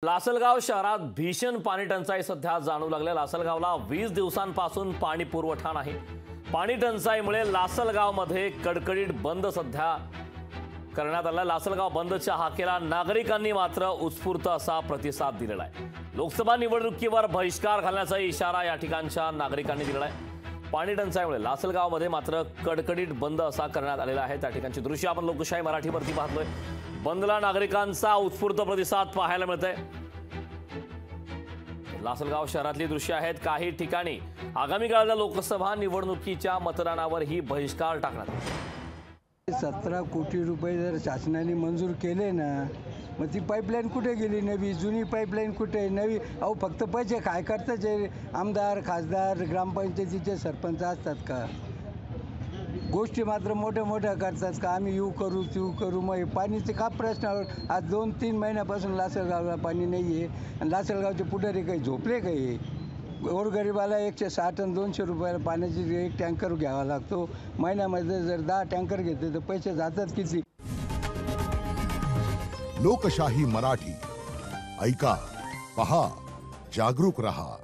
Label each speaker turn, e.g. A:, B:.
A: लासलगाव शहरात भीषण पाणी टंचाई सध्या जाणवू लागल्या। लासलगावला 20 दिवसांपासून पाणी पुरवठा नाही। पाणी टंचाईमुळे लासलगावमध्ये कडकडीत बंद सध्या करण्यात आला। लासलगाव बंदच्या हाकेला नागरिकांनी मात्र उत्स्फूर्त असा प्रतिसाद दिलेला आहे। लोकसभा निवडणुकीवर बहिष्कार घालण्याचा इशारा या ठिकाणच्या नागरिकांनी दिलेला आहे। पाणी टंचाईमुळे लासलगावमध्ये मात्र कडकडीत बंद असा करण्यात आलेला आहे। त्या ठिकाणची दृश्य आपण लोकशाही मराठीवरती पाहतोय। बंदला नागरिकांचा उत्स्फूर्त प्रतिसाद पाहायला मिळतोय। लासलगाव शहरातली दृश्य आहेत। काही ठिकाणी आगामी काळातल्या लोकसभा निवडणुकीच्या मतदानावर ही बहिष्कार टाकण्यात आला।
B: 17 कोटी रुपये जर शासनाने मंजूर केले ना, मग ती पाईपलाईन कुठे गेली? नवी जुनी पाईपलाईन कुठे? नवी अहो फक्त पैसे काय करतात? आमदार खासदार ग्रामपंचायतीचे सरपंच असतात का? गोष्टी मात्र मोठ्या मोठ्या करतात का आम्ही येऊ करू तू करू। मग पाणीचे का प्रश्न? आज 2-3 महिन्यापासून लासलगावला पाणी नाही आहे आणि लासलगावचे पुढारी काही झोपले काही? गोरगरिबाला 160 आणि 200 रुपयाला पाण्याची एक टँकर घ्यावा लागतो। महिन्यामध्ये जर 10 टँकर घेतले तर पैसे जातात किती?
C: लोकशाही मराठी ऐका, पहा, जागरूक रहा।